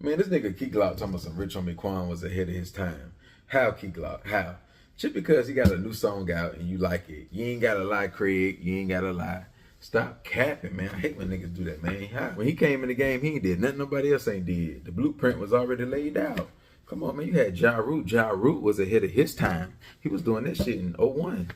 Man, this nigga Key Glock talking about some Rich Homie Quan was ahead of his time. How, Key Glock? How? Just because he got a new song out and you like it. You ain't gotta lie, Craig. You ain't gotta lie. Stop capping, man. I hate when niggas do that, man. How? When he came in the game, he ain't did nothing nobody else ain't did. The blueprint was already laid out. Come on, man. You had Ja Rule. Ja Rule was ahead of his time. He was doing that shit in '01.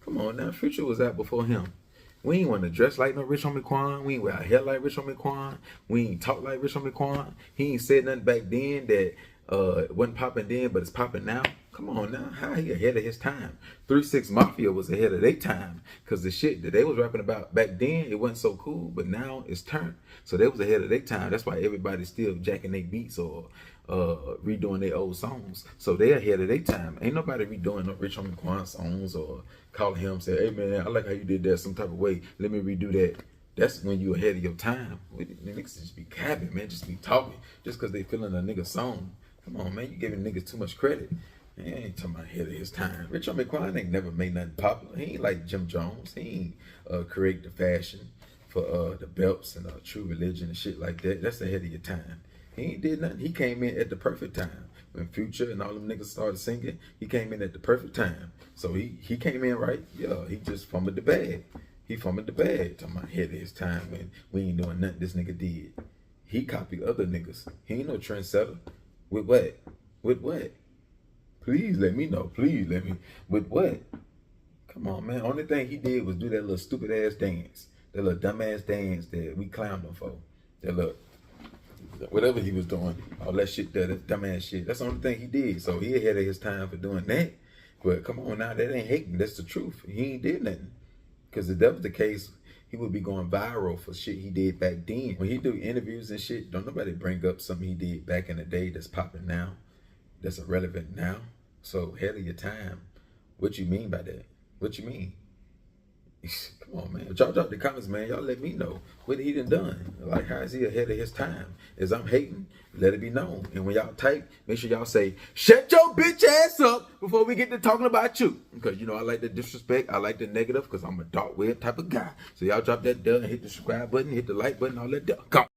Come on now. Future was out before him. We ain't want to dress like no Rich Homie Quan. We ain't wear our hair like Rich Homie Quan. We ain't talk like Rich Homie Quan. He ain't said nothing back then that wasn't popping then, but it's popping now. Come on now, how he ahead of his time? 3 6 Mafia was ahead of their time because the shit that they was rapping about back then, it wasn't so cool, but now it's turned. So they was ahead of their time. That's why everybody's still jacking their beats or redoing their old songs. So they ahead of their time. Ain't nobody redoing no Rich Homie Quan songs or calling him say, hey man, I like how you did that some type of way. Let me redo that. That's when you ahead of your time. The niggas just be capping, man. Just be talking. Just because they feeling a nigga song. Come on, man. You giving niggas too much credit. Man, he ain't talking about ahead of his time. Rich Homie Quan ain't never made nothing popular. He ain't like Jim Jones. He ain't create the fashion for the belts and True Religion and shit like that. That's ahead of your time. He ain't did nothing. He came in at the perfect time. When Future and all them niggas started singing, he came in at the perfect time. So he came in right. Yeah, he just fumbled the bag. He fumbled the bag. Talking about ahead of his time when we ain't doing nothing this nigga did. He copied other niggas. He ain't no trendsetter. With what? With what? Please let me know. Please let me. With what? Come on, man. Only thing he did was do that little stupid ass dance. That little dumb ass dance that we clowned him for. That little, whatever he was doing. All that shit, that dumb ass shit. That's the only thing he did. So he ahead of his time for doing that. But come on now, that ain't hating. That's the truth. He ain't did nothing. Because if that was the case, he would be going viral for shit he did back then. When he do interviews and shit, don't nobody bring up something he did back in the day that's popping now, that's irrelevant now. So ahead of your time. What you mean by that? What you mean? Come on, man. Y'all drop the comments, man. Y'all let me know what he done. Like, how is he ahead of his time? As I'm hating, let it be known. And when y'all type, make sure y'all say, shut your bitch ass up before we get to talking about you. Because, you know, I like the disrespect. I like the negative because I'm a dark web type of guy. So y'all drop that bell and hit the subscribe button, hit the like button, all that. Come.